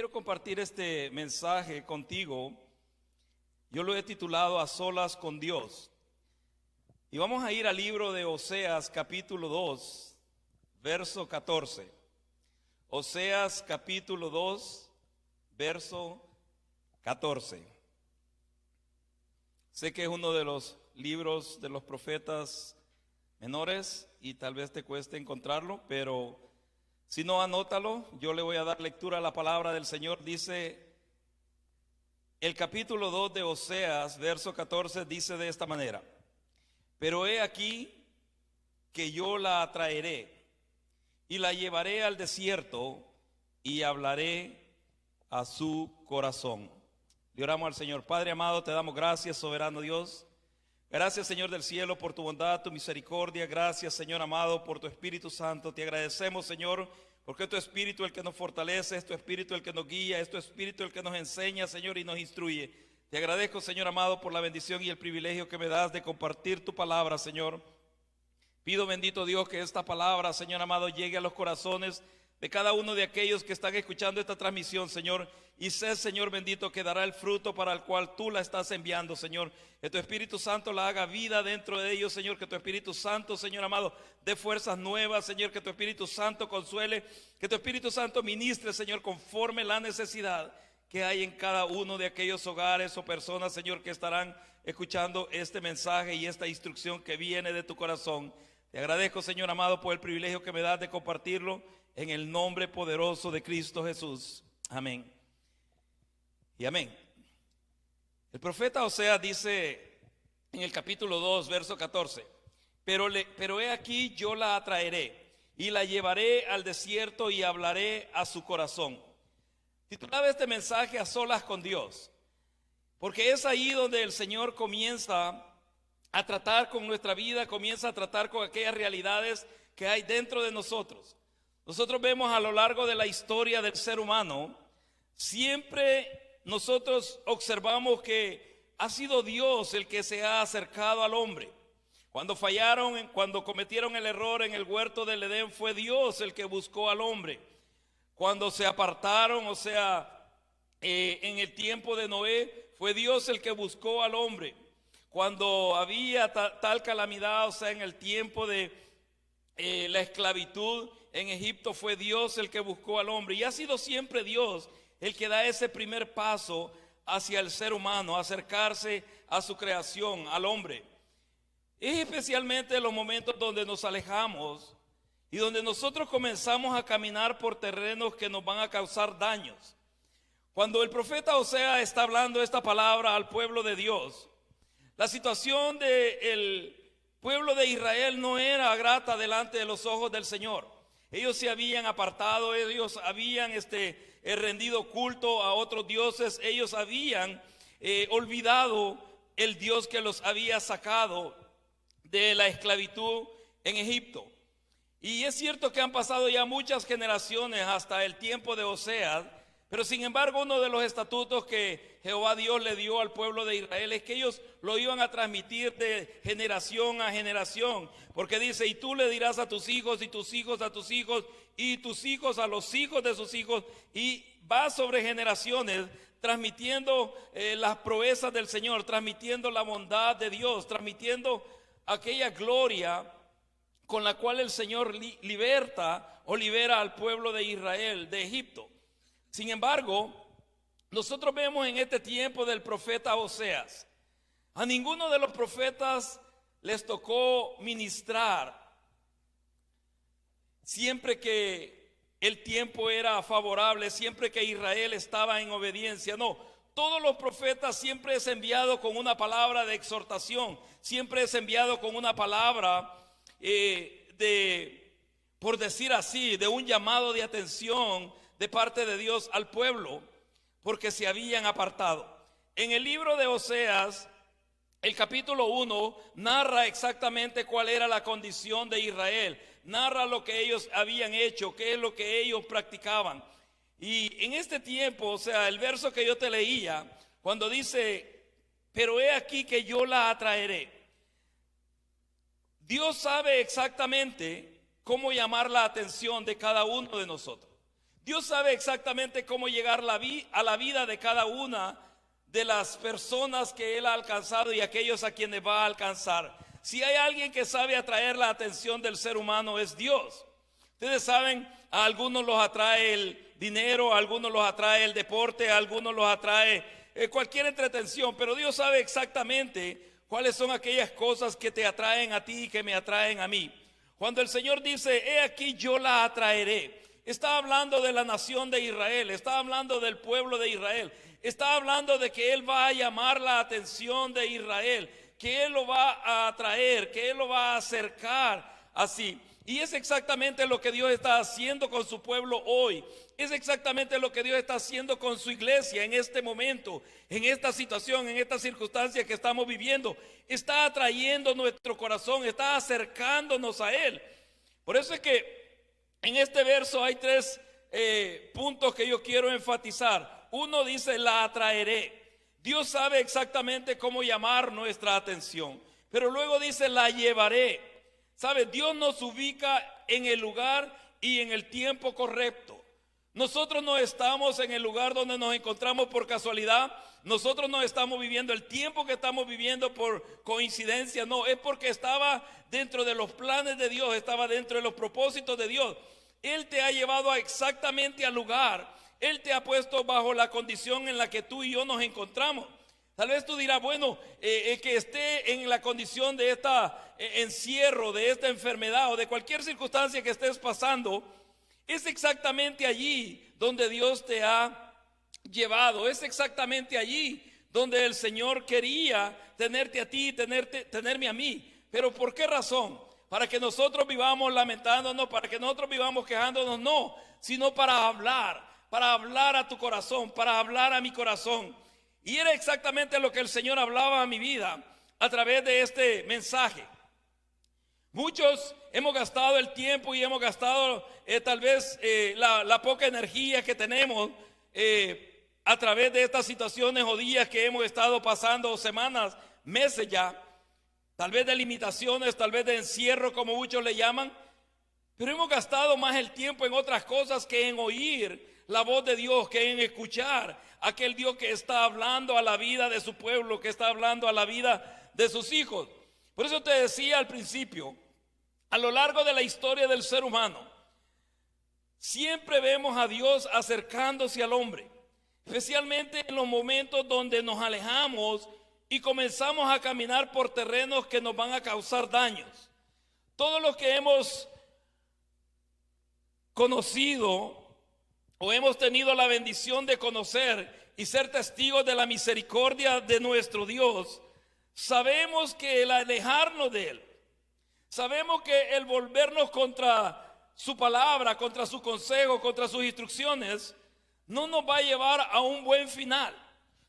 quiero compartir este mensaje contigo. Yo lo he titulado A Solas con Dios. Y vamos a ir al libro de Oseas, capítulo 2, verso 14. Oseas, capítulo 2, verso 14. Sé que es uno de los libros de los profetas menores y tal vez te cueste encontrarlo, pero si no, anótalo. Yo le voy a dar lectura a la palabra del Señor. Dice el capítulo 2 de Oseas, verso 14, dice de esta manera: pero he aquí que yo la atraeré y la llevaré al desierto y hablaré a su corazón. Le oramos al Señor. Padre amado, te damos gracias, soberano Dios. Gracias, Señor del cielo, por tu bondad, tu misericordia. Gracias, Señor amado, por tu Espíritu Santo. Te agradecemos, Señor, porque es tu Espíritu el que nos fortalece, es tu Espíritu el que nos guía, es tu Espíritu el que nos enseña, Señor, y nos instruye. Te agradezco, Señor amado, por la bendición y el privilegio que me das de compartir tu palabra, Señor. Pido, bendito Dios, que esta palabra, Señor amado, llegue a los corazones de cada uno de aquellos que están escuchando esta transmisión, Señor. Y sé, Señor bendito, que dará el fruto para el cual tú la estás enviando, Señor. Que tu Espíritu Santo la haga vida dentro de ellos, Señor. Que tu Espíritu Santo, Señor amado, dé fuerzas nuevas, Señor. Que tu Espíritu Santo consuele. Que tu Espíritu Santo ministre, Señor, conforme la necesidad que hay en cada uno de aquellos hogares o personas, Señor, que estarán escuchando este mensaje y esta instrucción que viene de tu corazón. Te agradezco, Señor amado, por el privilegio que me das de compartirlo en el nombre poderoso de Cristo Jesús. Amén. Y amén. El profeta Oseas dice en el capítulo 2, verso 14: pero he aquí yo la atraeré y la llevaré al desierto y hablaré a su corazón. Titulaba este mensaje A Solas con Dios, porque es ahí donde el Señor comienza a tratar con nuestra vida, comienza a tratar con aquellas realidades que hay dentro de nosotros. Nosotros vemos a lo largo de la historia del ser humano, siempre nosotros observamos que ha sido Dios el que se ha acercado al hombre. Cuando fallaron, cuando cometieron el error en el huerto del Edén, fue Dios el que buscó al hombre. Cuando se apartaron, o sea, en el tiempo de Noé, fue Dios el que buscó al hombre. Cuando había tal calamidad, o sea, en el tiempo de la esclavitud en Egipto, fue Dios el que buscó al hombre. Y ha sido siempre Dios el que da ese primer paso hacia el ser humano, acercarse a su creación, al hombre. Es especialmente en los momentos donde nos alejamos y donde nosotros comenzamos a caminar por terrenos que nos van a causar daños. Cuando el profeta Oseas está hablando esta palabra al pueblo de Dios, la situación del pueblo de Israel no era grata delante de los ojos del Señor. Ellos se habían apartado, ellos habían rendido culto a otros dioses, ellos habían olvidado el Dios que los había sacado de la esclavitud en Egipto. Y es cierto que han pasado ya muchas generaciones hasta el tiempo de Oseas, pero sin embargo uno de los estatutos que Jehová Dios le dio al pueblo de Israel es que ellos lo iban a transmitir de generación a generación, porque dice: y tú le dirás a tus hijos y tus hijos a tus hijos y tus hijos a los hijos de sus hijos, y va sobre generaciones transmitiendo las proezas del Señor, transmitiendo la bondad de Dios, transmitiendo aquella gloria con la cual el Señor liberta o libera al pueblo de Israel de Egipto. Sin embargo, nosotros vemos en este tiempo del profeta Oseas, a ninguno de los profetas les tocó ministrar siempre que el tiempo era favorable, siempre que Israel estaba en obediencia. No, todos los profetas siempre es enviado con una palabra de exhortación, siempre es enviado con una palabra por decir así, de un llamado de atención de parte de Dios al pueblo, porque se habían apartado. En el libro de Oseas, el capítulo 1 narra exactamente cuál era la condición de Israel, narra lo que ellos habían hecho, qué es lo que ellos practicaban. Y en este tiempo, o sea, el verso que yo te leía, cuando dice: pero he aquí que yo la atraeré, Dios sabe exactamente cómo llamar la atención de cada uno de nosotros. Dios sabe exactamente cómo llegar a la vida de cada una de las personas que Él ha alcanzado y aquellos a quienes va a alcanzar. Si hay alguien que sabe atraer la atención del ser humano, es Dios. Ustedes saben, a algunos los atrae el dinero, a algunos los atrae el deporte, a algunos los atrae cualquier entretención, pero Dios sabe exactamente cuáles son aquellas cosas que te atraen a ti y que me atraen a mí. Cuando el Señor dice, he aquí yo la atraeré, está hablando de la nación de Israel, está hablando del pueblo de Israel, está hablando de que Él va a llamar la atención de Israel, que Él lo va a atraer, que Él lo va a acercar así. Y es exactamente lo que Dios está haciendo con su pueblo hoy. Es exactamente lo que Dios está haciendo con su iglesia en este momento, en esta situación, en esta circunstancia que estamos viviendo. Está atrayendo nuestro corazón, está acercándonos a Él. Por eso es que en este verso hay tres puntos que yo quiero enfatizar. Uno dice, la atraeré. Dios sabe exactamente cómo llamar nuestra atención. Pero luego dice, la llevaré. ¿Sabe? Dios nos ubica en el lugar y en el tiempo correcto. Nosotros no estamos en el lugar donde nos encontramos por casualidad. Nosotros no estamos viviendo el tiempo que estamos viviendo por coincidencia. No, es porque estaba dentro de los planes de Dios, estaba dentro de los propósitos de Dios. Él te ha llevado exactamente al lugar. Él te ha puesto bajo la condición en la que tú y yo nos encontramos. Tal vez tú dirás, bueno, el que esté en la condición de este encierro, de esta enfermedad o de cualquier circunstancia que estés pasando, es exactamente allí donde Dios te ha llevado. Es exactamente allí donde el Señor quería tenerte a ti, tenerme a mí. Pero ¿por qué razón? Para que nosotros vivamos lamentándonos, para que nosotros vivamos quejándonos, no, sino para hablar a tu corazón, para hablar a mi corazón. Y era exactamente lo que el Señor hablaba a mi vida a través de este mensaje. Muchos hemos gastado el tiempo y hemos gastado tal vez la poca energía que tenemos a través de estas situaciones o días que hemos estado pasando, semanas, meses ya, tal vez de limitaciones, tal vez de encierro como muchos le llaman, pero hemos gastado más el tiempo en otras cosas que en oír la voz de Dios, que en escuchar aquel Dios que está hablando a la vida de su pueblo, que está hablando a la vida de sus hijos. Por eso te decía al principio, a lo largo de la historia del ser humano, siempre vemos a Dios acercándose al hombre, especialmente en los momentos donde nos alejamos y comenzamos a caminar por terrenos que nos van a causar daños. Todos los que hemos conocido o hemos tenido la bendición de conocer y ser testigos de la misericordia de nuestro Dios, sabemos que el alejarnos de Él, sabemos que el volvernos contra su palabra, contra su consejo, contra sus instrucciones, no nos va a llevar a un buen final.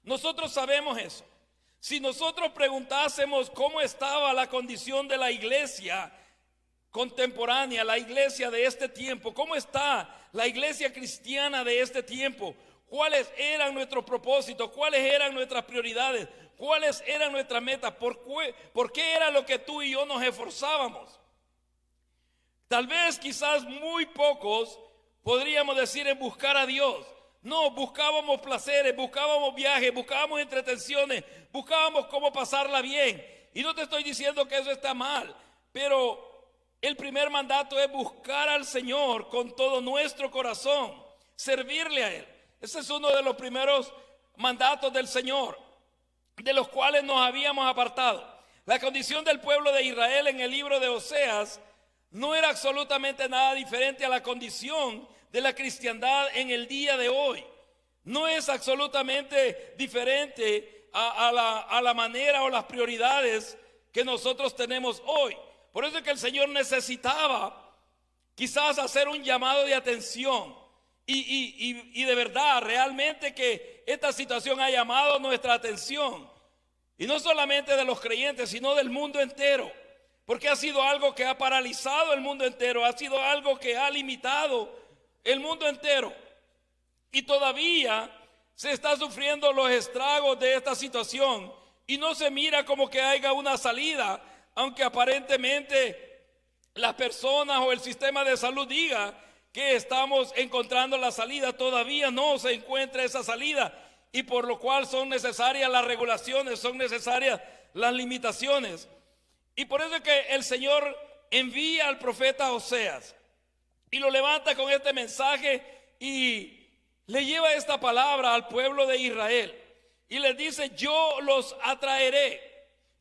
Nosotros sabemos eso. Si nosotros preguntásemos cómo estaba la condición de la iglesia contemporánea, la iglesia de este tiempo, cómo está la iglesia cristiana de este tiempo, cuáles eran nuestros propósitos, cuáles eran nuestras prioridades, cuáles eran nuestras metas, por qué era lo que tú y yo nos esforzábamos. Tal vez quizás muy pocos podríamos decir en buscar a Dios. No, buscábamos placeres, buscábamos viajes, buscábamos entretenciones, buscábamos cómo pasarla bien. Y no te estoy diciendo que eso está mal, pero el primer mandato es buscar al Señor con todo nuestro corazón, servirle a Él. Ese es uno de los primeros mandatos del Señor, de los cuales nos habíamos apartado. La condición del pueblo de Israel en el libro de Oseas no era absolutamente nada diferente a la condición de la cristiandad en el día de hoy. No es absolutamente diferente a la manera o las prioridades que nosotros tenemos hoy. Por eso es que el Señor necesitaba quizás hacer un llamado de atención y de verdad, realmente que esta situación ha llamado nuestra atención. Y no solamente de los creyentes, sino del mundo entero. Porque ha sido algo que ha paralizado el mundo entero, ha sido algo que ha limitado el mundo entero. Y todavía se está sufriendo los estragos de esta situación y no se mira como que haya una salida, aunque aparentemente las personas o el sistema de salud diga que estamos encontrando la salida. Todavía no se encuentra esa salida, y por lo cual son necesarias las regulaciones, son necesarias las limitaciones. Y por eso es que el Señor envía al profeta Oseas y lo levanta con este mensaje y le lleva esta palabra al pueblo de Israel y les dice: yo los atraeré,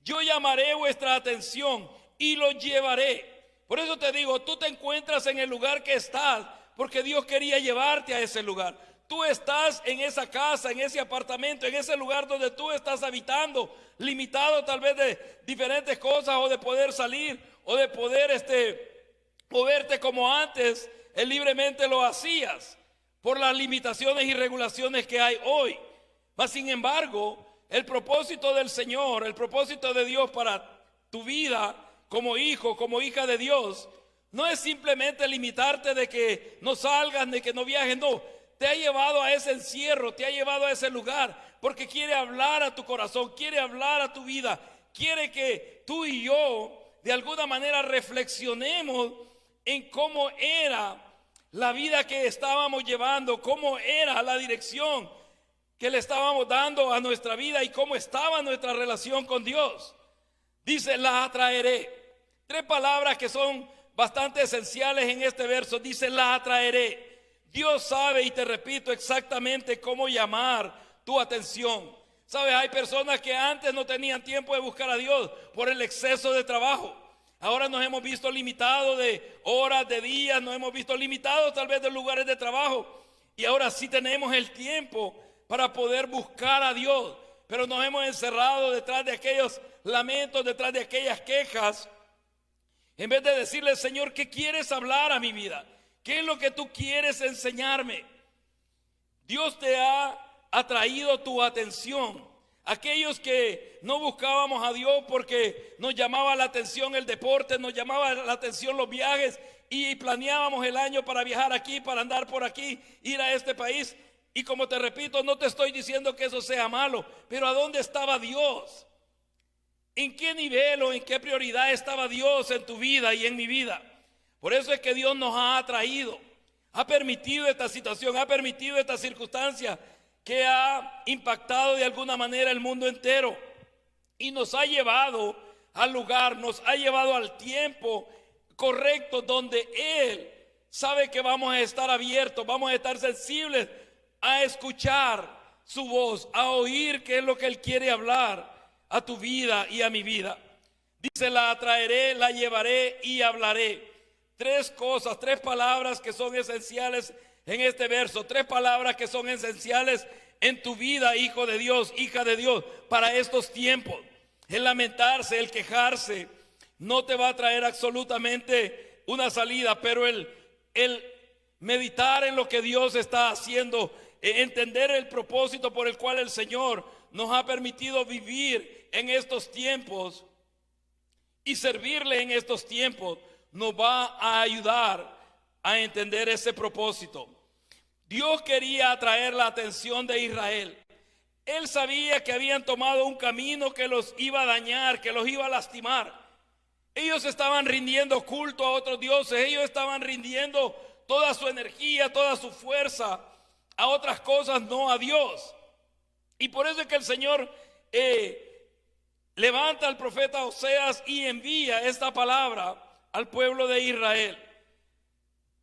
yo llamaré vuestra atención y los llevaré. Por eso te digo, tú te encuentras en el lugar que estás porque Dios quería llevarte a ese lugar. Tú estás en esa casa, en ese apartamento, en ese lugar donde tú estás habitando, limitado tal vez de diferentes cosas, o de poder salir, o de poder moverte como antes libremente lo hacías, por las limitaciones y regulaciones que hay hoy. Mas sin embargo, el propósito del Señor, el propósito de Dios para tu vida como hijo, como hija de Dios, no es simplemente limitarte de que no salgas, de que no viajes. No, te ha llevado a ese encierro, te ha llevado a ese lugar, porque quiere hablar a tu corazón, quiere hablar a tu vida, quiere que tú y yo de alguna manera reflexionemos en cómo era la vida que estábamos llevando, cómo era la dirección que le estábamos dando a nuestra vida y cómo estaba nuestra relación con Dios. Dice: la atraeré. Tres palabras que son bastante esenciales en este verso. Dice: la atraeré. Dios sabe, y te repito, exactamente cómo llamar tu atención. Sabes, hay personas que antes no tenían tiempo de buscar a Dios por el exceso de trabajo. Ahora nos hemos visto limitados de horas, de días, nos hemos visto limitados tal vez de lugares de trabajo. Y ahora sí tenemos el tiempo para poder buscar a Dios. Pero nos hemos encerrado detrás de aquellos lamentos, detrás de aquellas quejas, en vez de decirle: Señor, ¿qué quieres hablar a mi vida? ¿Qué es lo que tú quieres enseñarme? Dios te ha atraído tu atención. Aquellos que no buscábamos a Dios porque nos llamaba la atención el deporte, nos llamaba la atención los viajes, y planeábamos el año para viajar aquí, para andar por aquí, ir a este país. Y como te repito, no te estoy diciendo que eso sea malo, pero ¿a dónde estaba Dios? ¿En qué nivel o en qué prioridad estaba Dios en tu vida y en mi vida? Por eso es que Dios nos ha atraído, ha permitido esta situación, ha permitido esta circunstancia que ha impactado de alguna manera el mundo entero, y nos ha llevado al lugar, nos ha llevado al tiempo correcto donde Él sabe que vamos a estar abiertos, vamos a estar sensibles a escuchar su voz, a oír qué es lo que Él quiere hablar a tu vida y a mi vida. Dice: la atraeré, la llevaré y hablaré. Tres cosas, tres palabras que son esenciales en este verso, tres palabras que son esenciales en tu vida, hijo de Dios, hija de Dios, para estos tiempos. El lamentarse, el quejarse, no te va a traer absolutamente una salida, pero el meditar en lo que Dios está haciendo, entender el propósito por el cual el Señor nos ha permitido vivir en estos tiempos y servirle en estos tiempos, nos va a ayudar a entender ese propósito. Dios quería atraer la atención de Israel. Él sabía que habían tomado un camino que los iba a dañar, que los iba a lastimar. Ellos estaban rindiendo culto a otros dioses, ellos estaban rindiendo toda su energía, toda su fuerza a otras cosas, no a Dios. Y por eso es que el Señor levanta al profeta Oseas y envía esta palabra al pueblo de Israel.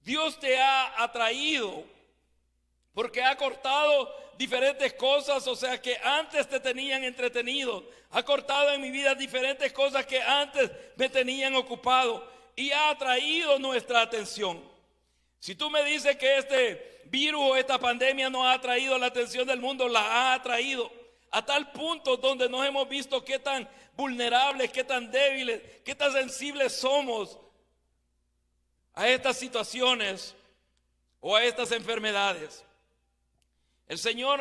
Dios te ha atraído porque ha cortado diferentes cosas, o sea, que antes te tenían entretenido. Ha cortado en mi vida diferentes cosas que antes me tenían ocupado, y ha atraído nuestra atención. Si tú me dices que este virus o esta pandemia no ha atraído la atención del mundo, la ha atraído a tal punto donde nos hemos visto qué tan vulnerables, qué tan débiles, qué tan sensibles somos a estas situaciones o a estas enfermedades. El Señor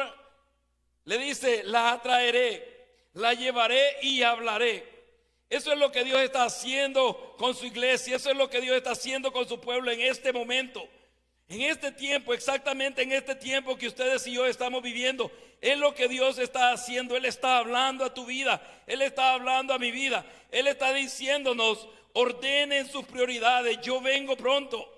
le dice: la atraeré, la llevaré y hablaré. Eso es lo que Dios está haciendo con su iglesia, eso es lo que Dios está haciendo con su pueblo en este momento, en este tiempo, exactamente en este tiempo que ustedes y yo estamos viviendo. Es lo que Dios está haciendo. Él está hablando a tu vida, Él está hablando a mi vida. Él está diciéndonos: ordenen sus prioridades, yo vengo pronto.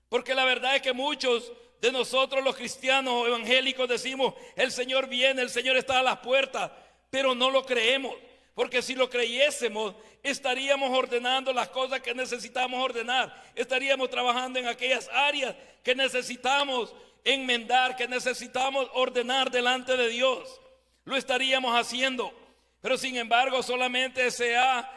Porque la verdad es que muchos de nosotros los cristianos evangélicos decimos, el Señor viene, el Señor está a las puertas, pero no lo creemos. Porque si lo creyésemos, estaríamos ordenando las cosas que necesitamos ordenar. Estaríamos trabajando en aquellas áreas que necesitamos enmendar, que necesitamos ordenar delante de Dios. Lo estaríamos haciendo. Pero sin embargo, solamente se ha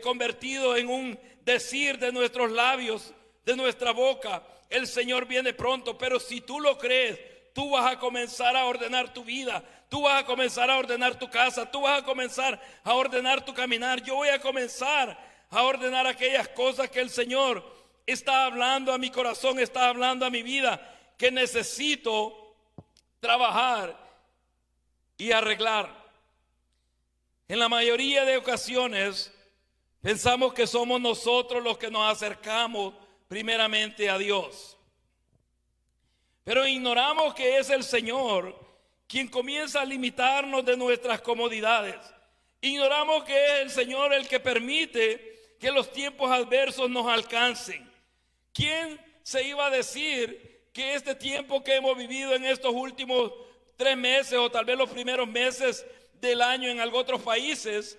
convertido en un decir de nuestros labios, de nuestra boca. El Señor viene pronto, pero si tú lo crees, tú vas a comenzar a ordenar tu vida, tú vas a comenzar a ordenar tu casa, tú vas a comenzar a ordenar tu caminar. Yo voy a comenzar a ordenar aquellas cosas que el Señor está hablando a mi corazón, está hablando a mi vida, que necesito trabajar y arreglar. En la mayoría de ocasiones pensamos que somos nosotros los que nos acercamos primeramente a Dios, pero ignoramos que es el Señor quien comienza a limitarnos de nuestras comodidades. Ignoramos que es el Señor el que permite que los tiempos adversos nos alcancen. ¿Quién se iba a decir que este tiempo que hemos vivido en estos últimos 3 meses o tal vez los primeros meses del año en algunos otros países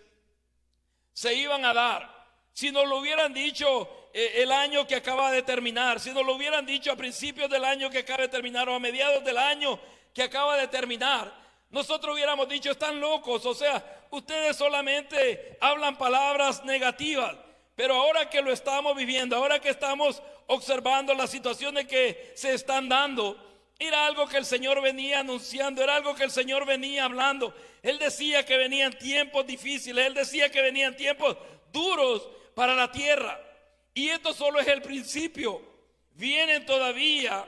se iban a dar? Si nos lo hubieran dicho el año que acaba de terminar, si nos lo hubieran dicho a principios del año que acaba de terminar o a mediados del año que acaba de terminar, nosotros hubiéramos dicho, están locos, o sea, ustedes solamente hablan palabras negativas. Pero ahora que lo estamos viviendo, ahora que estamos observando las situaciones que se están dando, era algo que el Señor venía anunciando, era algo que el Señor venía hablando. Él decía que venían tiempos difíciles, Él decía que venían tiempos duros para la tierra. Y esto solo es el principio. Vienen todavía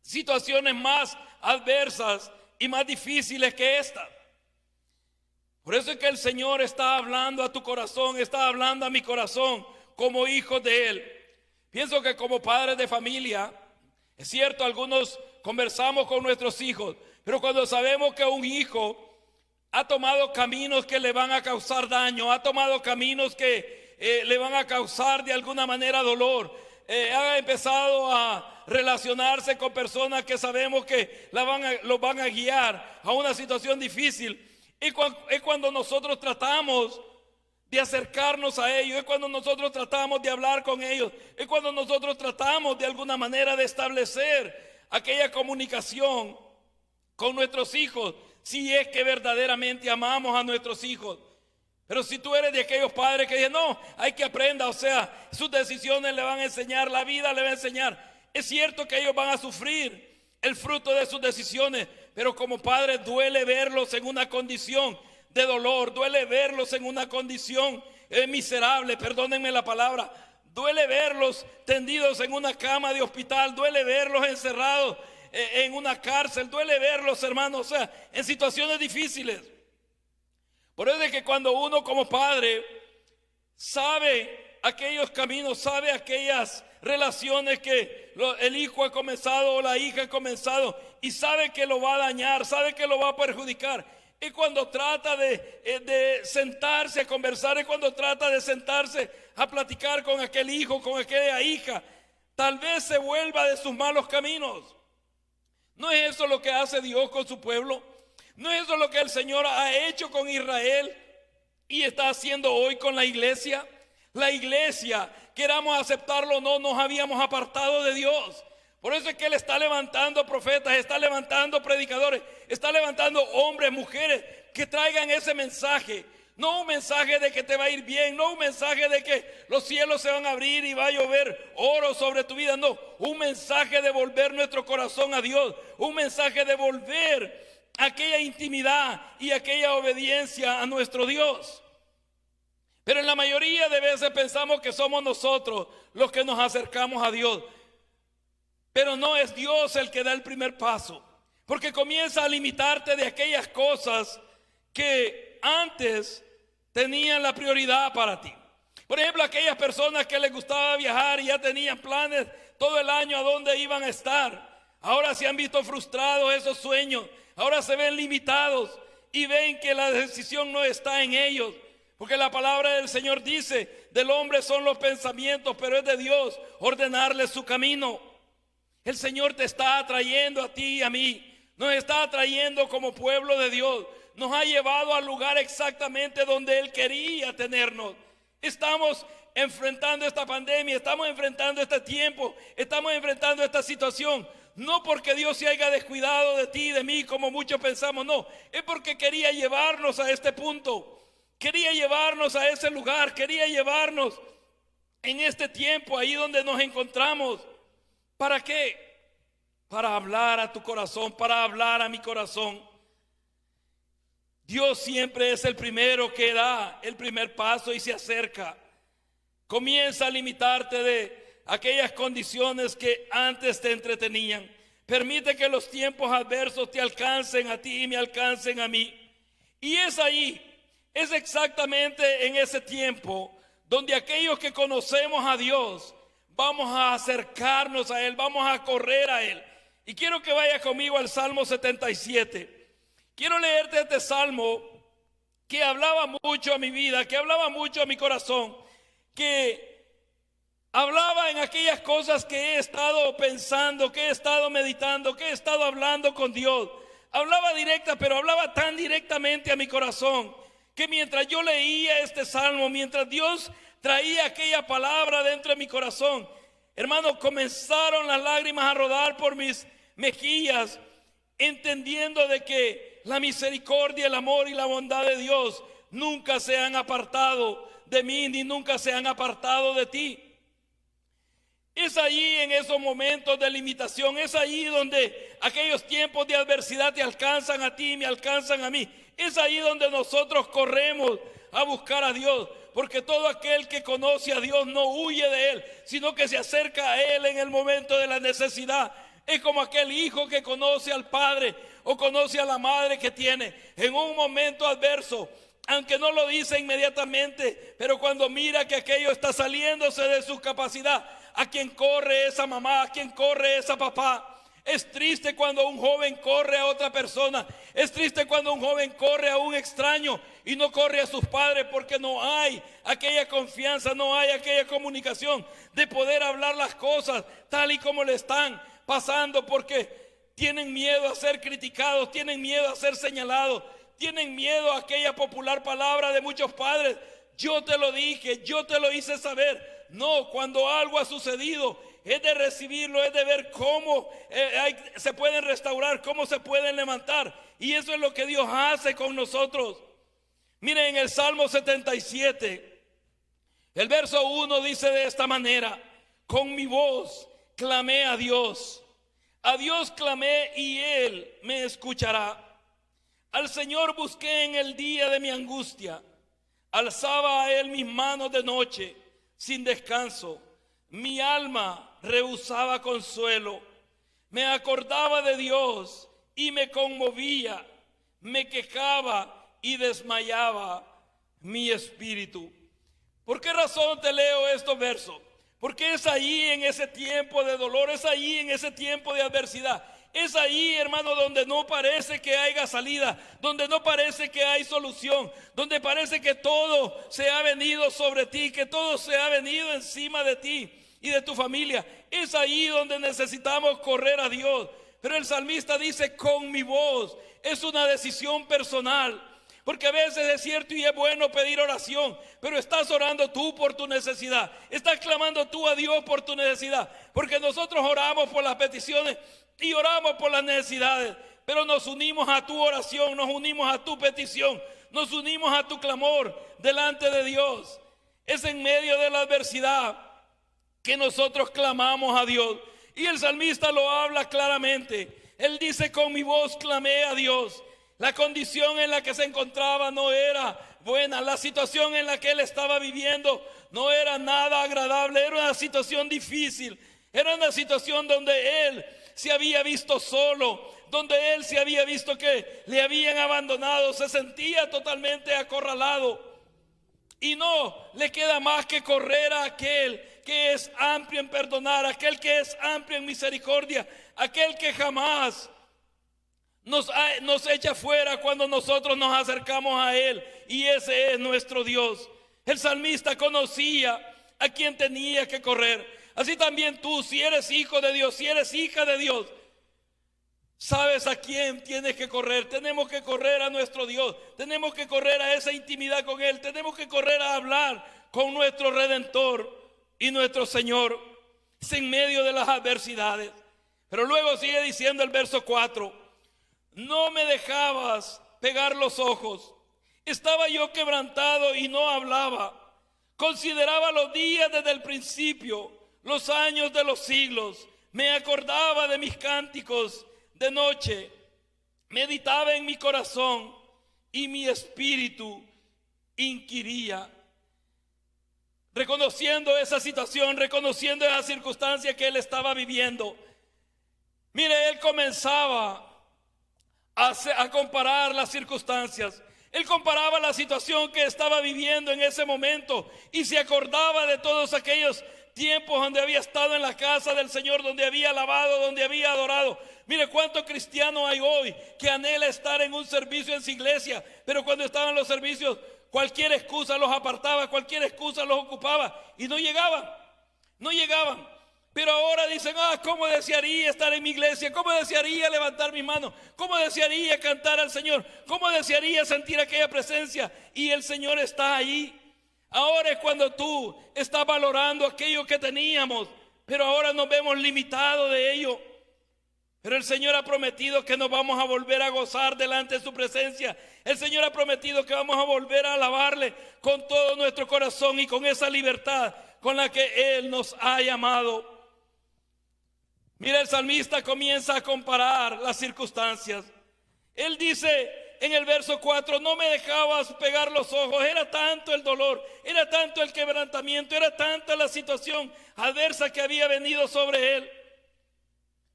situaciones más adversas y más difíciles que esta. Por eso es que el Señor está hablando a tu corazón, está hablando a mi corazón como hijos de Él. Pienso que como padres de familia, es cierto, algunos conversamos con nuestros hijos, pero cuando sabemos que un hijo ha tomado caminos que le van a causar daño, ha tomado caminos que le van a causar de alguna manera dolor, ha empezado a relacionarse con personas que sabemos que lo van a guiar a una situación difícil, es cuando nosotros tratamos de acercarnos a ellos, es cuando nosotros tratamos de hablar con ellos, es cuando nosotros tratamos de alguna manera de establecer aquella comunicación con nuestros hijos, si es que verdaderamente amamos a nuestros hijos. Pero si tú eres de aquellos padres que dicen, no, hay que aprender, o sea, sus decisiones le van a enseñar, la vida le va a enseñar. Es cierto que ellos van a sufrir el fruto de sus decisiones, pero como padres duele verlos en una condición de dolor, duele verlos en una condición miserable, perdónenme la palabra, duele verlos tendidos en una cama de hospital, duele verlos encerrados en una cárcel, duele verlos, hermanos, o sea, en situaciones difíciles. Por eso es que cuando uno como padre sabe aquellos caminos, sabe aquellas relaciones que el hijo ha comenzado o la hija ha comenzado y sabe que lo va a dañar, sabe que lo va a perjudicar, es cuando trata de sentarse a conversar, es cuando trata de sentarse a platicar con aquel hijo, con aquella hija, tal vez se vuelva de sus malos caminos. ¿No es eso lo que hace Dios con su pueblo? ¿No es eso lo que el Señor ha hecho con Israel y está haciendo hoy con la iglesia? La iglesia, queramos aceptarlo o no, nos habíamos apartado de Dios. Por eso es que Él está levantando profetas, está levantando predicadores, está levantando hombres, mujeres que traigan ese mensaje. No un mensaje de que te va a ir bien, no un mensaje de que los cielos se van a abrir y va a llover oro sobre tu vida, no. Un mensaje de volver nuestro corazón a Dios, un mensaje de volver aquella intimidad y aquella obediencia a nuestro Dios. Pero en la mayoría de veces pensamos que somos nosotros los que nos acercamos a Dios. Pero no es Dios el que da el primer paso, porque comienza a limitarte de aquellas cosas que antes tenían la prioridad para ti. Por ejemplo, aquellas personas que les gustaba viajar y ya tenían planes todo el año a dónde iban a estar. Ahora se han visto frustrados esos sueños, ahora se ven limitados y ven que la decisión no está en ellos. Porque la palabra del Señor dice, del hombre son los pensamientos, pero es de Dios ordenarle su camino. El Señor te está atrayendo a ti y a mí. Nos está atrayendo como pueblo de Dios. Nos ha llevado al lugar exactamente donde Él quería tenernos. Estamos enfrentando esta pandemia, estamos enfrentando este tiempo, estamos enfrentando esta situación. No porque Dios se haya descuidado de ti y de mí como muchos pensamos, no. Es porque quería llevarnos a este punto. Quería llevarnos a ese lugar, quería llevarnos en este tiempo ahí donde nos encontramos. ¿Para qué? Para hablar a tu corazón, para hablar a mi corazón. Dios siempre es el primero que da el primer paso y se acerca. Comienza a limitarte de aquellas condiciones que antes te entretenían. Permite que los tiempos adversos te alcancen a ti y me alcancen a mí. Y es ahí, es exactamente en ese tiempo donde aquellos que conocemos a Dios vamos a acercarnos a Él, vamos a correr a Él. Y quiero que vaya conmigo al Salmo 77. Quiero leerte este salmo que hablaba mucho a mi vida, que hablaba mucho a mi corazón, que hablaba en aquellas cosas que he estado pensando, que he estado meditando, que he estado hablando con Dios. Hablaba directa, pero hablaba tan directamente a mi corazón, que mientras yo leía este salmo, mientras Dios traía aquella palabra dentro de mi corazón, hermano, comenzaron las lágrimas a rodar por mis mejillas, entendiendo de que la misericordia, el amor y la bondad de Dios nunca se han apartado de mí, ni nunca se han apartado de ti. Es allí, en esos momentos de limitación, es allí donde aquellos tiempos de adversidad te alcanzan a ti y me alcanzan a mí. Es ahí donde nosotros corremos a buscar a Dios, porque todo aquel que conoce a Dios no huye de Él, sino que se acerca a Él en el momento de la necesidad. Es como aquel hijo que conoce al padre o conoce a la madre que tiene en un momento adverso, aunque no lo dice inmediatamente, pero cuando mira que aquello está saliéndose de su capacidad, ¿a quién corre esa mamá? ¿A quién corre esa papá? Es triste cuando un joven corre a otra persona. Es triste cuando un joven corre a un extraño y no corre a sus padres, porque no hay aquella confianza, no hay aquella comunicación de poder hablar las cosas tal y como le están pasando, porque tienen miedo a ser criticados, tienen miedo a ser señalados, tienen miedo a aquella popular palabra de muchos padres: yo te lo dije, yo te lo hice saber. No, cuando algo ha sucedido, es de recibirlo, es de ver cómo se pueden restaurar, cómo se pueden levantar. Y eso es lo que Dios hace con nosotros. Miren, en el Salmo 77, el verso 1 dice de esta manera: con mi voz clamé a Dios clamé y Él me escuchará. Al Señor busqué en el día de mi angustia, alzaba a Él mis manos de noche sin descanso. Mi alma rehusaba consuelo, me acordaba de Dios y me conmovía, me quejaba y desmayaba mi espíritu. ¿Por qué razón te leo estos versos? Porque es ahí, en ese tiempo de dolor, es ahí en ese tiempo de adversidad, es ahí, hermano, donde no parece que haya salida, donde no parece que hay solución, donde parece que todo se ha venido sobre ti, que todo se ha venido encima de ti y de tu familia. Es ahí donde necesitamos correr a Dios. Pero el salmista dice: con mi voz. Es una decisión personal. Porque a veces es cierto y es bueno pedir oración, pero estás orando tú por tu necesidad, estás clamando tú a Dios por tu necesidad, porque nosotros oramos por las peticiones y oramos por las necesidades, pero nos unimos a tu oración, nos unimos a tu petición, nos unimos a tu clamor delante de Dios. Es en medio de la adversidad que nosotros clamamos a Dios, y el salmista lo habla claramente. Él dice: con mi voz clamé a Dios. La condición en la que se encontraba no era buena. La situación en la que él estaba viviendo no era nada agradable. Era una situación difícil. Era una situación donde él se había visto solo, donde él se había visto que le habían abandonado. Se sentía totalmente acorralado. Y no le queda más que correr a aquel que es amplio en perdonar, aquel que es amplio en misericordia, aquel que jamás nos echa fuera cuando nosotros nos acercamos a Él, y ese es nuestro Dios. El salmista conocía a quien tenía que correr, Así también tú, si eres hijo de Dios, si eres hija de Dios, sabes a quién tienes que correr. Tenemos que correr a nuestro Dios. Tenemos que correr a esa intimidad con Él. Tenemos que correr a hablar con nuestro Redentor y nuestro Señor en medio de las adversidades. Pero luego sigue diciendo el verso 4: no me dejabas pegar los ojos. Estaba yo quebrantado y no hablaba. Consideraba los días desde el principio, los años de los siglos. Me acordaba de mis cánticos de noche. Meditaba en mi corazón y mi espíritu inquiría. Reconociendo esa situación, reconociendo esa circunstancia que él estaba viviendo. Mire, él comenzaba a comparar las circunstancias. Él comparaba la situación que estaba viviendo en ese momento y se acordaba de todos aquellos tiempos donde había estado en la casa del Señor, donde había alabado, donde había adorado. Mire cuántos cristianos hay hoy que anhela estar en un servicio en su iglesia, pero cuando estaban en los servicios, cualquier excusa los apartaba, cualquier excusa los ocupaba y no llegaban. Pero ahora dicen: cómo desearía estar en mi iglesia, cómo desearía levantar mis manos, cómo desearía cantar al Señor, cómo desearía sentir aquella presencia. Y el Señor está ahí. Ahora es cuando tú estás valorando aquello que teníamos, pero ahora nos vemos limitados de ello. Pero el Señor ha prometido que nos vamos a volver a gozar delante de su presencia. El Señor ha prometido que vamos a volver a alabarle con todo nuestro corazón y con esa libertad con la que Él nos ha llamado. Mira, el salmista comienza a comparar las circunstancias. Él dice en el verso 4: no me dejabas pegar los ojos. Era tanto el dolor, era tanto el quebrantamiento, era tanta la situación adversa que había venido sobre él.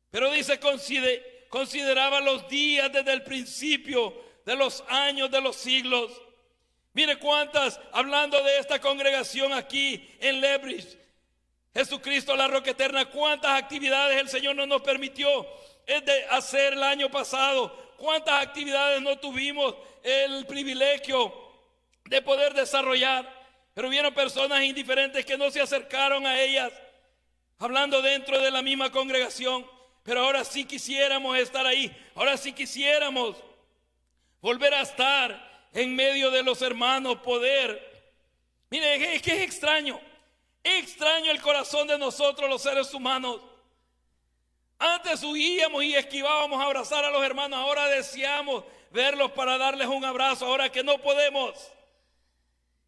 Pero dice: consideraba los días desde el principio de los años de los siglos. Mire cuántas, hablando de esta congregación aquí en Lebridge, Jesucristo, la roca eterna, cuántas actividades el Señor no nos permitió hacer el año pasado, cuántas actividades no tuvimos el privilegio de poder desarrollar. Pero hubieron personas indiferentes que no se acercaron a ellas, hablando dentro de la misma congregación. Pero ahora sí quisiéramos estar ahí, ahora sí quisiéramos volver a estar en medio de los hermanos, poder. Mire, es que es extraño el corazón de nosotros los seres humanos. Antes huíamos y esquivábamos a abrazar a los hermanos, ahora deseamos verlos para darles un abrazo, ahora que no podemos.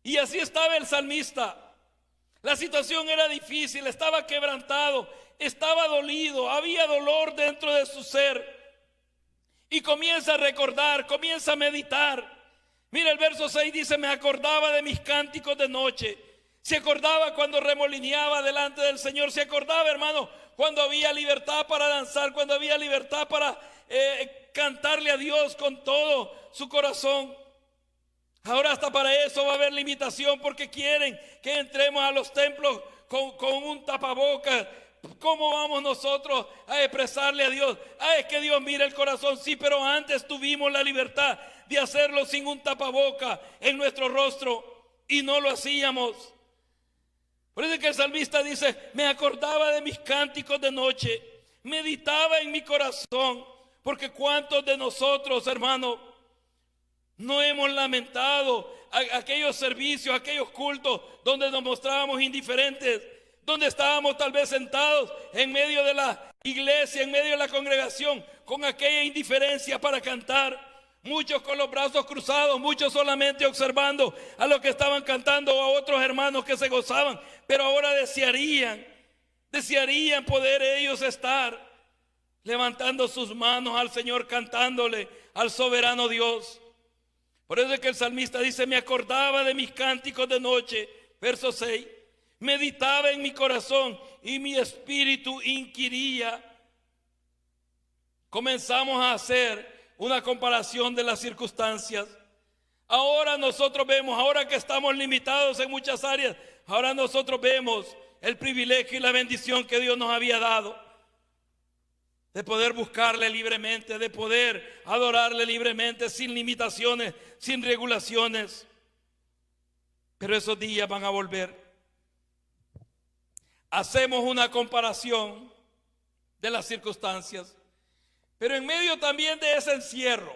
Y así estaba el salmista. La situación era difícil, estaba quebrantado, estaba dolido, había dolor dentro de su ser. Y comienza a recordar, comienza a meditar. Mira, el verso 6 dice: me acordaba de mis cánticos de noche. Se acordaba cuando remolineaba delante del Señor. Se acordaba, hermano, cuando había libertad para danzar, cuando había libertad para cantarle a Dios con todo su corazón. Ahora hasta para eso va a haber limitación, porque quieren que entremos a los templos con un tapabocas. ¿Cómo vamos nosotros a expresarle a Dios? Es que Dios mira el corazón. Sí, pero antes tuvimos la libertad de hacerlo sin un tapaboca en nuestro rostro y no lo hacíamos. Por eso es que el salmista dice: me acordaba de mis cánticos de noche, meditaba en mi corazón. Porque cuántos de nosotros, hermanos, no hemos lamentado aquellos servicios, aquellos cultos donde nos mostrábamos indiferentes, donde estábamos tal vez sentados en medio de la iglesia, en medio de la congregación, con aquella indiferencia para cantar. Muchos con los brazos cruzados, muchos solamente observando a los que estaban cantando o a otros hermanos que se gozaban. Pero ahora desearían poder ellos estar levantando sus manos al Señor, cantándole al soberano Dios. Por eso es que el salmista dice: me acordaba de mis cánticos de noche, verso 6. Meditaba en mi corazón y mi espíritu inquiría. Comenzamos a hacer una comparación de las circunstancias. Ahora nosotros vemos, ahora que estamos limitados en muchas áreas, ahora nosotros vemos el privilegio y la bendición que Dios nos había dado, de poder buscarle libremente, de poder adorarle libremente, sin limitaciones, sin regulaciones. Pero esos días van a volver. hacemos una comparación de las circunstancias, pero en medio también de ese encierro,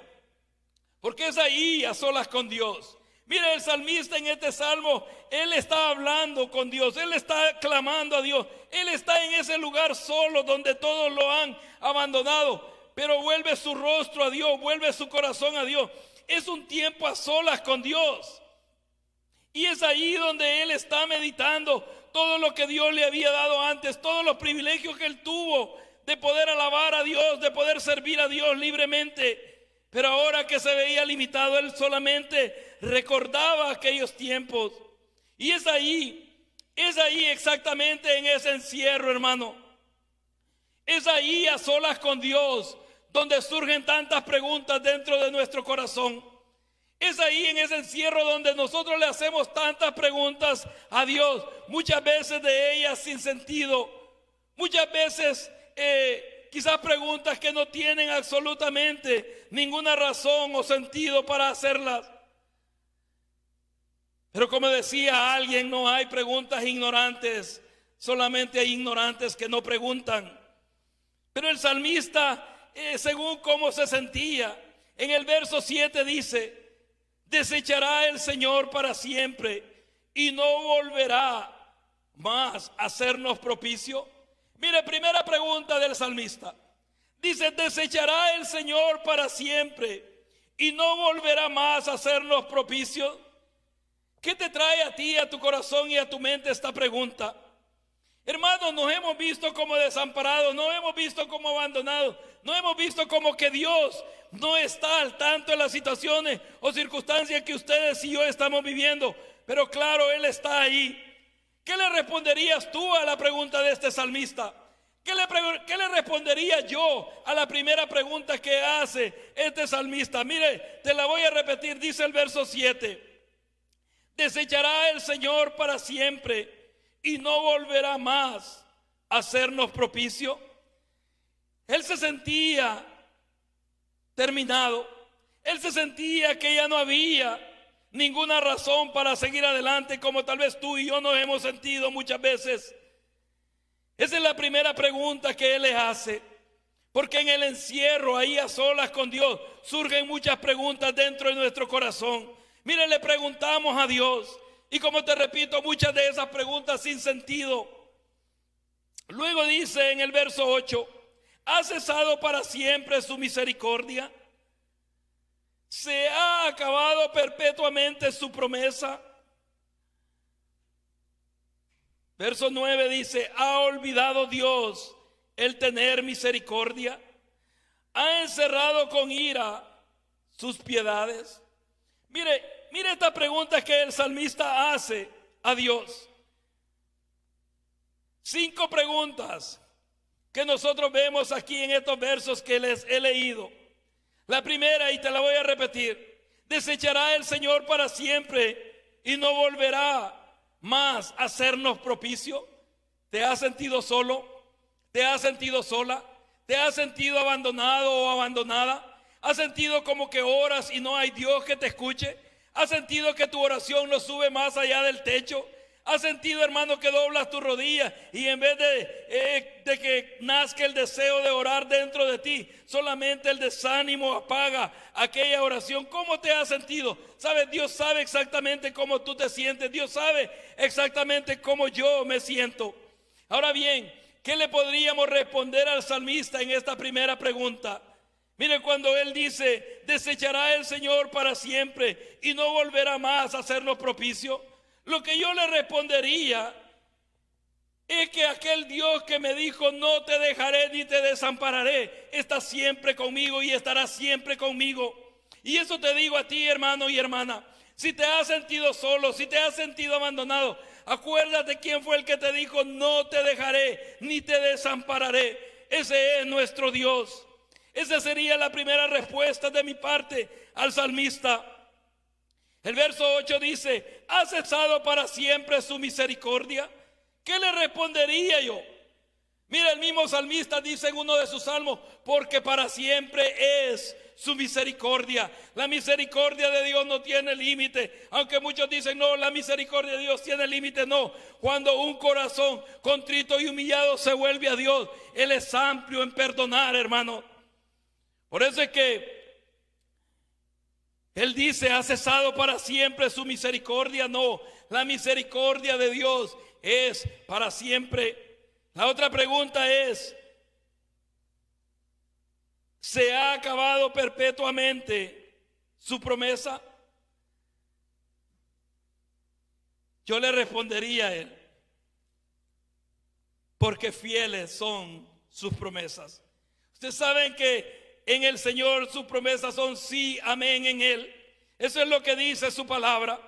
porque es ahí a solas con Dios. Mira, el salmista en este salmo, él está hablando con Dios, él está clamando a Dios, él está en ese lugar solo donde todos lo han abandonado, pero vuelve su rostro a Dios, vuelve su corazón a Dios. Es un tiempo a solas con Dios. Y es ahí donde él está meditando todo lo que Dios le había dado antes, todos los privilegios que él tuvo de poder alabar a Dios, de poder servir a Dios libremente. Pero ahora que se veía limitado, él solamente recordaba aquellos tiempos. Y es ahí exactamente en ese encierro, hermano. Es ahí a solas con Dios donde surgen tantas preguntas dentro de nuestro corazón. Es ahí en ese encierro donde nosotros le hacemos tantas preguntas a Dios, muchas veces de ellas sin sentido, muchas veces quizás preguntas que no tienen absolutamente ninguna razón o sentido para hacerlas. Pero como decía alguien, no hay preguntas ignorantes, solamente hay ignorantes que no preguntan. Pero el salmista, según cómo se sentía, en el verso 7 dice: desechará el Señor para siempre y no volverá más a hacernos propicio. Mire, primera pregunta del salmista. Dice: desechará el Señor para siempre y no volverá más a hacernos propicio. ¿Qué te trae a ti, a tu corazón y a tu mente esta pregunta? Hermanos, nos hemos visto como desamparados, nos hemos visto como abandonados, nos hemos visto como que Dios no está al tanto de las situaciones o circunstancias que ustedes y yo estamos viviendo. Pero claro, Él está ahí. ¿Qué le responderías tú a la pregunta de este salmista? ¿Qué le respondería yo a la primera pregunta que hace este salmista? Mire, te la voy a repetir, dice el verso 7. Desechará el Señor para siempre y no volverá más a hacernos propicio. Él se sentía terminado. Él se sentía que ya no había ninguna razón para seguir adelante, como tal vez tú y yo nos hemos sentido muchas veces. Esa es la primera pregunta que él les hace, porque en el encierro, ahí a solas con Dios, surgen muchas preguntas dentro de nuestro corazón. Mire, le preguntamos a Dios, y como te repito, muchas de esas preguntas sin sentido. Luego dice en el verso 8: ¿ha cesado para siempre su misericordia? ¿Se ha acabado perpetuamente su promesa? Verso 9 dice: ¿ha olvidado Dios el tener misericordia? ¿Ha encerrado con ira sus piedades? Mire esta pregunta que el salmista hace a Dios. 5 preguntas que nosotros vemos aquí en estos versos que les he leído. La primera, y te la voy a repetir: desechará el Señor para siempre y no volverá más a hacernos propicio. ¿Te has sentido solo? ¿Te has sentido sola? ¿Te has sentido abandonado o abandonada? ¿Has sentido como que oras y no hay Dios que te escuche? ¿Has sentido que tu oración no sube más allá del techo? ¿Has sentido, hermano, que doblas tus rodillas y en vez de que nazca el deseo de orar dentro de ti, solamente el desánimo apaga aquella oración? ¿Cómo te has sentido? ¿Sabes? Dios sabe exactamente cómo tú te sientes. Dios sabe exactamente cómo yo me siento. Ahora bien, ¿qué le podríamos responder al salmista en esta primera pregunta? Mire, cuando él dice: desechará el Señor para siempre y no volverá más a hacernos propicio, lo que yo le respondería es que aquel Dios que me dijo: no te dejaré ni te desampararé, está siempre conmigo y estará siempre conmigo. Y eso te digo a ti, hermano y hermana. Si te has sentido solo, si te has sentido abandonado, acuérdate quién fue el que te dijo: no te dejaré ni te desampararé. Ese es nuestro Dios. Esa sería la primera respuesta de mi parte al salmista. El verso 8 dice: ¿ha cesado para siempre su misericordia? ¿Qué le respondería yo? Mira, el mismo salmista dice en uno de sus salmos: porque para siempre es su misericordia. La misericordia de Dios no tiene límite. Aunque muchos dicen, no, la misericordia de Dios tiene límite. No, cuando un corazón contrito y humillado se vuelve a Dios, Él es amplio en perdonar, hermano. Por eso es que Él dice, ¿ha cesado para siempre su misericordia? No, la misericordia de Dios es para siempre. La otra pregunta es, ¿se ha acabado perpetuamente su promesa? Yo le respondería a Él, porque fieles son sus promesas. Ustedes saben que en el Señor sus promesas son sí, amén en Él. Eso es lo que dice su palabra.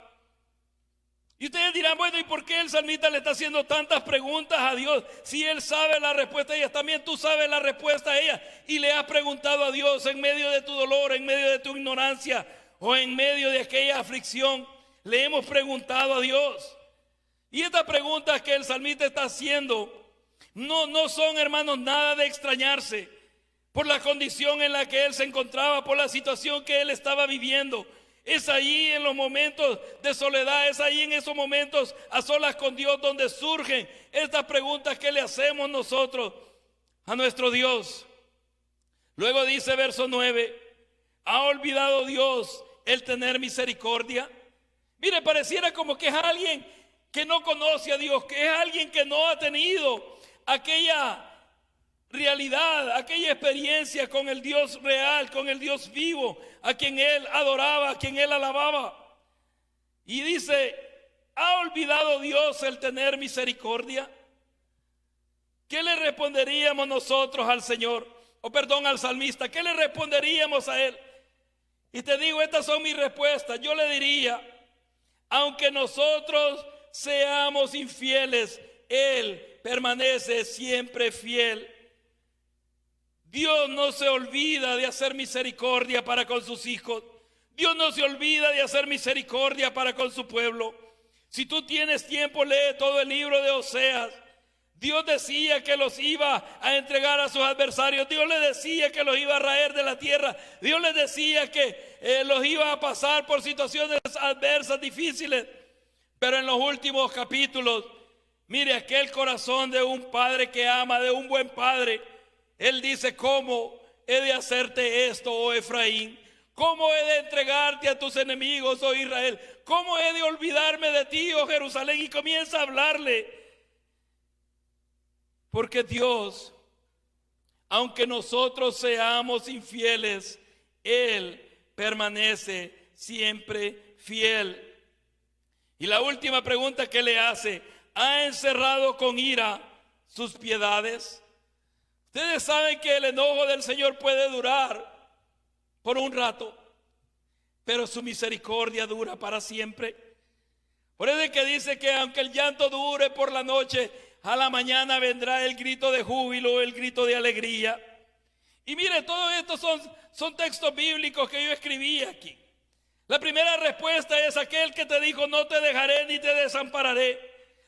Y ustedes dirán, bueno, ¿y por qué el salmista le está haciendo tantas preguntas a Dios? Si él sabe la respuesta a ellas, también tú sabes la respuesta a ellas. Y le has preguntado a Dios en medio de tu dolor, en medio de tu ignorancia o en medio de aquella aflicción. Le hemos preguntado a Dios. Y estas preguntas que el salmista está haciendo no son, hermanos, nada de extrañarse por la condición en la que él se encontraba, por la situación que él estaba viviendo. Es ahí en los momentos de soledad, es ahí en esos momentos a solas con Dios donde surgen estas preguntas que le hacemos nosotros a nuestro Dios. Luego dice verso 9, ¿ha olvidado Dios el tener misericordia? Mire, pareciera como que es alguien que no conoce a Dios, que es alguien que no ha tenido aquella realidad, aquella experiencia con el Dios real, con el Dios vivo, a quien él adoraba, a quien él alababa. Y dice, ¿ha olvidado Dios el tener misericordia? ¿Qué le responderíamos nosotros al Señor? Al salmista, ¿qué le responderíamos a él? Y te digo, estas son mis respuestas. Yo le diría, aunque nosotros seamos infieles, Él permanece siempre fiel. Dios no se olvida de hacer misericordia para con sus hijos. Dios no se olvida de hacer misericordia para con su pueblo. Si tú tienes tiempo, lee todo el libro de Oseas. Dios decía que los iba a entregar a sus adversarios. Dios les decía que los iba a raer de la tierra. Dios les decía que los iba a pasar por situaciones adversas, difíciles. Pero en los últimos capítulos, mire, aquel corazón de un padre que ama, de un buen padre. Él dice, ¿cómo he de hacerte esto, oh Efraín? ¿Cómo he de entregarte a tus enemigos, oh Israel? ¿Cómo he de olvidarme de ti, oh Jerusalén? Y comienza a hablarle. Porque Dios, aunque nosotros seamos infieles, Él permanece siempre fiel. Y la última pregunta que le hace, ¿ha encerrado con ira sus piedades? Ustedes saben que el enojo del Señor puede durar por un rato, pero su misericordia dura para siempre. Por eso es que dice que aunque el llanto dure por la noche, a la mañana vendrá el grito de júbilo, el grito de alegría. Y mire, todo esto son textos bíblicos que yo escribí aquí. La primera respuesta es aquel que te dijo, no te dejaré ni te desampararé.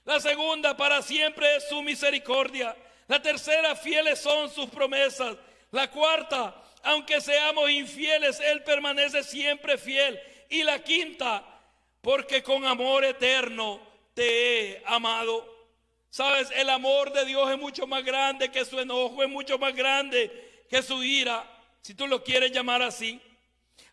La segunda, para siempre es su misericordia. La tercera, fieles son sus promesas. La cuarta, aunque seamos infieles, Él permanece siempre fiel. Y la quinta, porque con amor eterno te he amado. Sabes, el amor de Dios es mucho más grande que su enojo, es mucho más grande que su ira, si tú lo quieres llamar así.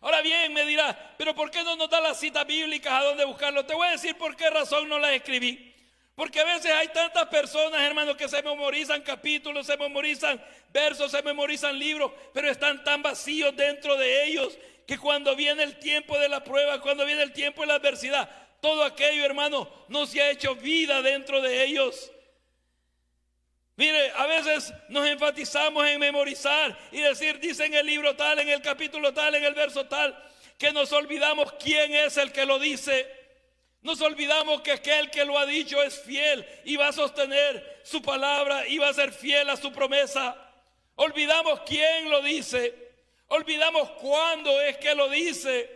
Ahora bien, me dirás, pero ¿por qué no nos da las citas bíblicas a dónde buscarlo? Te voy a decir por qué razón no las escribí. Porque a veces hay tantas personas, hermanos, que se memorizan capítulos, se memorizan versos, se memorizan libros, pero están tan vacíos dentro de ellos que cuando viene el tiempo de la prueba, cuando viene el tiempo de la adversidad, todo aquello, hermano, no se ha hecho vida dentro de ellos. Mire, a veces nos enfatizamos en memorizar y decir, dice en el libro tal, en el capítulo tal, en el verso tal, que nos olvidamos quién es el que lo dice. Nos olvidamos que aquel que lo ha dicho es fiel y va a sostener su palabra y va a ser fiel a su promesa. Olvidamos quién lo dice. Olvidamos cuándo es que lo dice.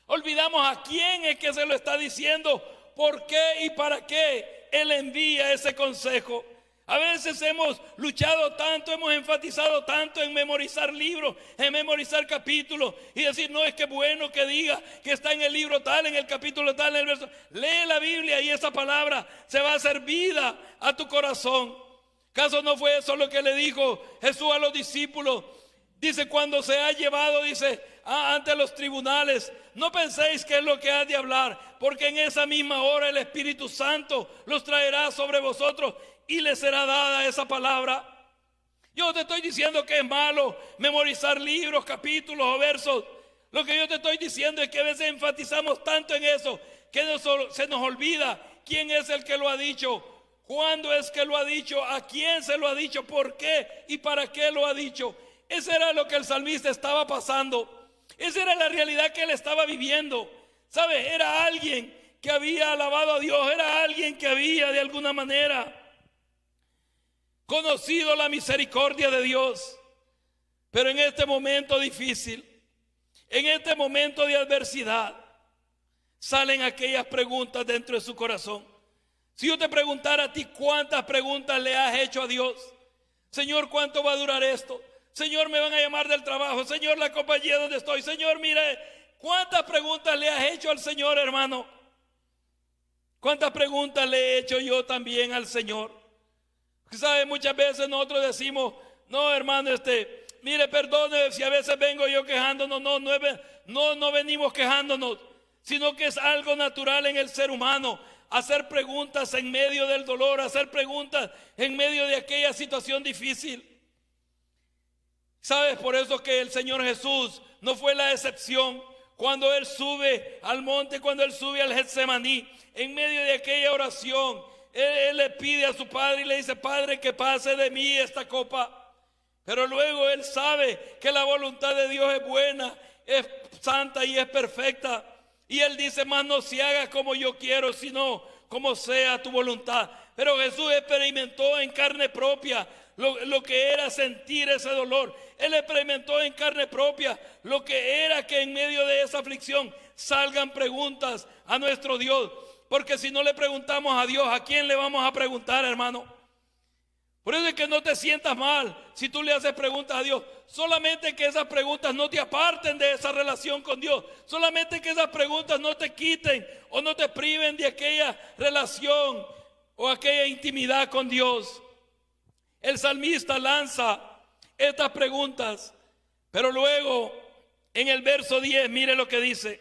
Olvidamos a quién es que se lo está diciendo, por qué y para qué Él envía ese consejo. A veces hemos luchado tanto, hemos enfatizado tanto en memorizar libros, en memorizar capítulos y decir, no, es que bueno que diga que está en el libro tal, en el capítulo tal, en el verso. Lee la Biblia y esa palabra se va a hacer vida a tu corazón. ¿Acaso no fue eso lo que le dijo Jesús a los discípulos? Dice, cuando se ha llevado, dice, ante los tribunales, no penséis que es lo que ha de hablar, porque en esa misma hora el Espíritu Santo los traerá sobre vosotros y les será dada esa palabra. Yo te estoy diciendo que es malo memorizar libros, capítulos o versos. Lo que yo te estoy diciendo es que a veces enfatizamos tanto en eso que se nos olvida quién es el que lo ha dicho, cuándo es que lo ha dicho, a quién se lo ha dicho, por qué y para qué lo ha dicho. Eso era lo que el salmista estaba pasando. Esa era la realidad que él estaba viviendo. ¿Sabes? Era alguien que había alabado a Dios, era alguien que había de alguna manera conocido la misericordia de Dios. Pero en este momento difícil, en este momento de adversidad, salen aquellas preguntas dentro de su corazón. Si yo te preguntara a ti, ¿cuántas preguntas le has hecho a Dios? Señor, ¿cuánto va a durar esto? Señor, me van a llamar del trabajo. Señor, la compañía donde estoy. Señor, mire, ¿cuántas preguntas le has hecho al Señor, hermano? ¿Cuántas preguntas le he hecho yo también al Señor? ¿Sabe? Muchas veces nosotros decimos, no, hermano, mire, perdone si a veces vengo yo quejándonos. No venimos quejándonos, sino que es algo natural en el ser humano. Hacer preguntas en medio del dolor, hacer preguntas en medio de aquella situación difícil. ¿Sabes? Por eso que el Señor Jesús no fue la excepción. Cuando Él sube al monte, cuando Él sube al Getsemaní, en medio de aquella oración, Él le pide a su Padre y le dice, Padre, que pase de mí esta copa. Pero luego Él sabe que la voluntad de Dios es buena, es santa y es perfecta. Y Él dice, más no se haga como yo quiero, sino como sea tu voluntad. Pero Jesús experimentó en carne propia lo que era sentir ese dolor. Él experimentó en carne propia lo que era que en medio de esa aflicción salgan preguntas a nuestro Dios. Porque si no le preguntamos a Dios, ¿a quién le vamos a preguntar, hermano? Por eso es que no te sientas mal si tú le haces preguntas a Dios. Solamente que esas preguntas no te aparten de esa relación con Dios. Solamente que esas preguntas no te quiten o no te priven de aquella relación o aquella intimidad con Dios. El salmista lanza estas preguntas, pero luego en el verso 10, mire lo que dice.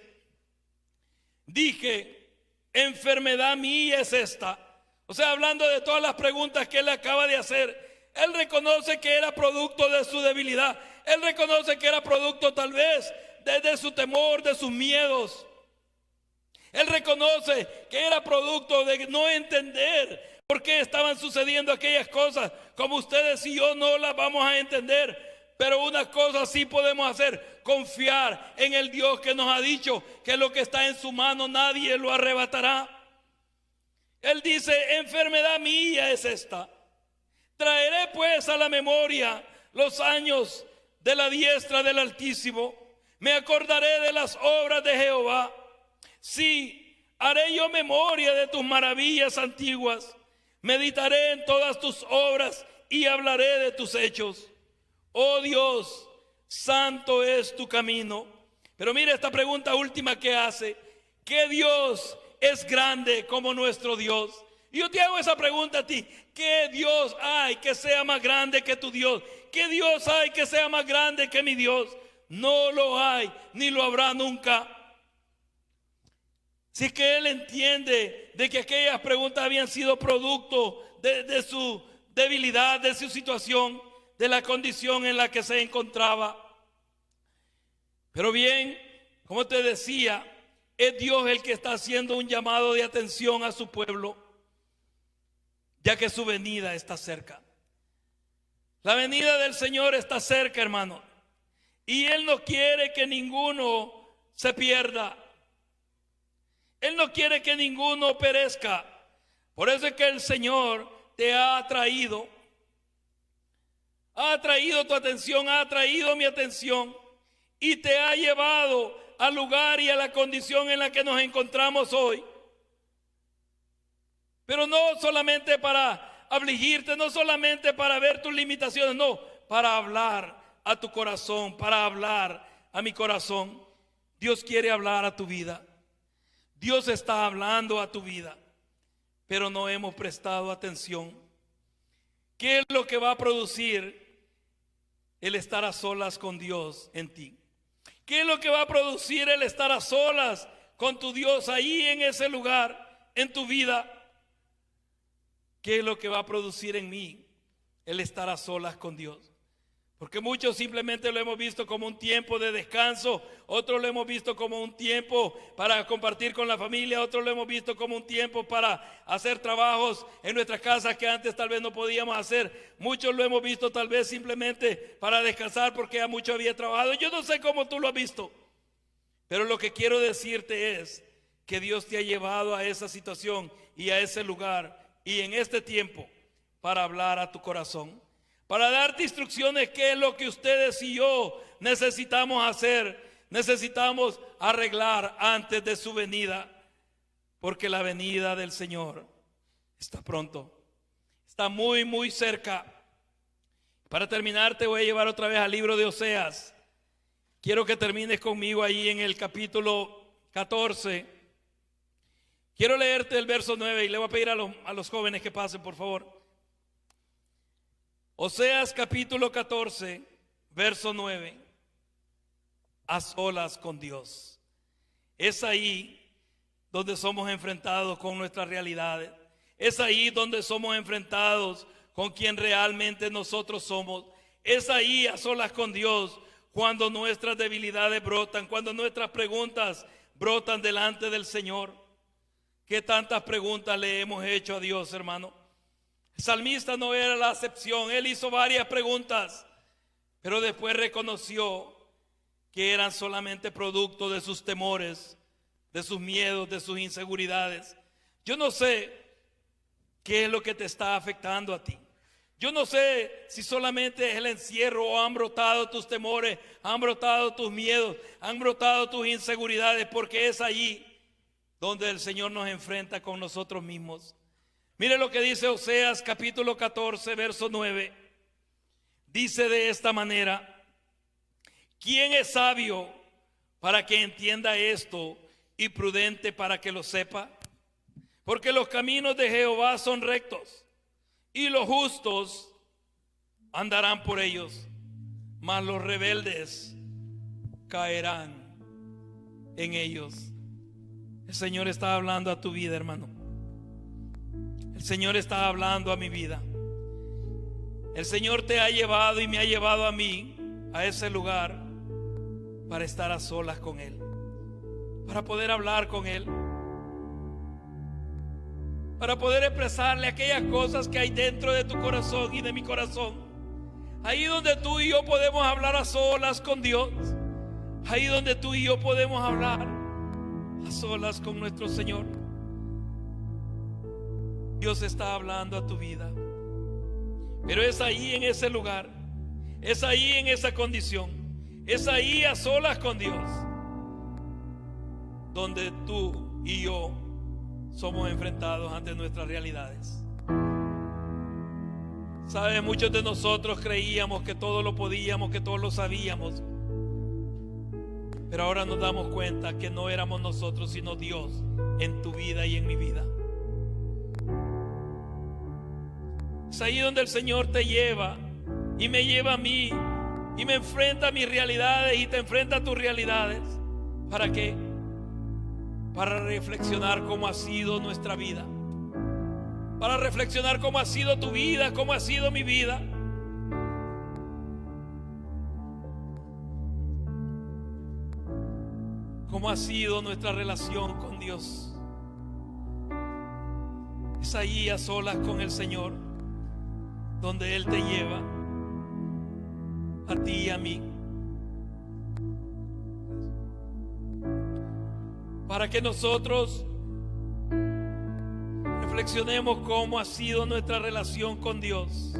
Dije, enfermedad mía es esta. O sea, hablando de todas las preguntas que él acaba de hacer, él reconoce que era producto de su debilidad. Él reconoce que era producto tal vez de su temor, de sus miedos. Él reconoce que era producto de no entender por qué estaban sucediendo aquellas cosas, como ustedes y yo no las vamos a entender. Pero una cosa sí podemos hacer, confiar en el Dios que nos ha dicho que lo que está en su mano nadie lo arrebatará. Él dice, enfermedad mía es esta. Traeré pues a la memoria los años de la diestra del Altísimo. Me acordaré de las obras de Jehová. Sí, haré yo memoria de tus maravillas antiguas. Meditaré en todas tus obras y hablaré de tus hechos. Oh Dios, santo es tu camino. Pero mira esta pregunta última que hace. ¿Qué Dios es grande como nuestro Dios? Y yo te hago esa pregunta a ti. ¿Qué Dios hay que sea más grande que tu Dios? ¿Qué Dios hay que sea más grande que mi Dios? No lo hay, ni lo habrá nunca. Si es que él entiende de que aquellas preguntas habían sido producto de su debilidad, de su situación, de la condición en la que se encontraba. Pero bien, como te decía, es Dios el que está haciendo un llamado de atención a su pueblo, ya que su venida está cerca. La venida del Señor está cerca, hermano, y Él no quiere que ninguno se pierda. Él no quiere que ninguno perezca. Por eso es que el Señor te ha atraído tu atención, ha atraído mi atención y te ha llevado al lugar y a la condición en la que nos encontramos hoy. Pero no solamente para afligirte, no solamente para ver tus limitaciones, no, para hablar a tu corazón, para hablar a mi corazón. Dios quiere hablar a tu vida. Dios está hablando a tu vida, pero no hemos prestado atención. ¿Qué es lo que va a producir el estar a solas con Dios en ti? ¿Qué es lo que va a producir el estar a solas con tu Dios ahí en ese lugar, en tu vida? ¿Qué es lo que va a producir en mí el estar a solas con Dios? Porque muchos simplemente lo hemos visto como un tiempo de descanso, otros lo hemos visto como un tiempo para compartir con la familia, otros lo hemos visto como un tiempo para hacer trabajos en nuestras casas que antes tal vez no podíamos hacer. Muchos lo hemos visto tal vez simplemente para descansar porque ya mucho había trabajado. Yo no sé cómo tú lo has visto, pero lo que quiero decirte es que Dios te ha llevado a esa situación y a ese lugar y en este tiempo para hablar a tu corazón, para darte instrucciones, qué es lo que ustedes y yo necesitamos hacer, necesitamos arreglar antes de su venida, porque la venida del Señor está pronto, está muy, muy cerca. Para terminar, te voy a llevar otra vez al libro de Oseas. Quiero que termines conmigo ahí en el capítulo 14. Quiero leerte el verso 9 y le voy a pedir a los jóvenes que pasen, por favor. Oseas capítulo 14, verso 9. A solas con Dios. Es ahí donde somos enfrentados con nuestras realidades. Es ahí donde somos enfrentados con quien realmente nosotros somos. Es ahí a solas con Dios cuando nuestras debilidades brotan, cuando nuestras preguntas brotan delante del Señor. ¿Qué tantas preguntas le hemos hecho a Dios, hermano? El salmista no era la excepción. Él hizo varias preguntas, pero después reconoció que eran solamente producto de sus temores, de sus miedos, de sus inseguridades. Yo no sé qué es lo que te está afectando a ti. Yo no sé si solamente es el encierro o han brotado tus temores, han brotado tus miedos, han brotado tus inseguridades, porque es allí donde el Señor nos enfrenta con nosotros mismos. Mire lo que dice Oseas capítulo 14, verso 9. Dice de esta manera: ¿quién es sabio para que entienda esto y prudente para que lo sepa? Porque los caminos de Jehová son rectos y los justos andarán por ellos, mas los rebeldes caerán en ellos. El Señor está hablando a tu vida, hermano. El Señor está hablando a mi vida. El Señor te ha llevado y me ha llevado a mí a ese lugar para estar a solas con Él, para poder hablar con Él, para poder expresarle aquellas cosas que hay dentro de tu corazón y de mi corazón. Ahí donde tú y yo podemos hablar a solas con Dios. Ahí donde tú y yo podemos hablar a solas con nuestro Señor. Dios está hablando a tu vida, pero es ahí en ese lugar, es ahí en esa condición, es ahí a solas con Dios donde tú y yo somos enfrentados ante nuestras realidades. Sabes, muchos de nosotros creíamos que todo lo podíamos, que todo lo sabíamos, pero ahora nos damos cuenta que no éramos nosotros sino Dios en tu vida y en mi vida. Es ahí donde el Señor te lleva y me lleva a mí y me enfrenta a mis realidades y te enfrenta a tus realidades. ¿Para qué? Para reflexionar cómo ha sido nuestra vida, para reflexionar cómo ha sido tu vida, cómo ha sido mi vida. Cómo ha sido nuestra relación con Dios. Es ahí a solas con el Señor donde Él te lleva a ti y a mí, para que nosotros reflexionemos cómo ha sido nuestra relación con Dios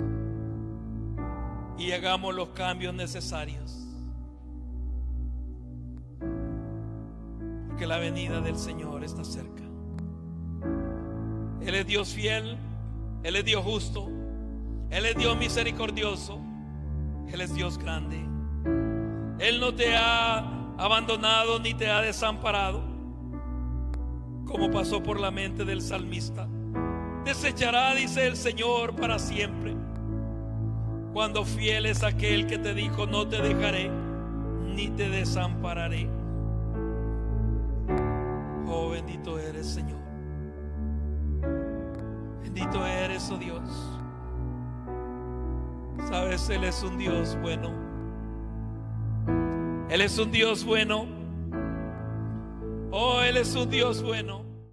y hagamos los cambios necesarios, porque la venida del Señor está cerca. Él es Dios fiel, Él es Dios justo, Él es Dios misericordioso, Él es Dios grande. Él no te ha abandonado ni te ha desamparado, como pasó por la mente del salmista. Desechará, dice el Señor, para siempre. Cuando fiel es aquel que te dijo: no te dejaré ni te desampararé. Oh, bendito eres, Señor. Bendito eres, oh Dios. Sabes, Él es un Dios bueno. Él es un Dios bueno. Oh, Él es un Dios bueno.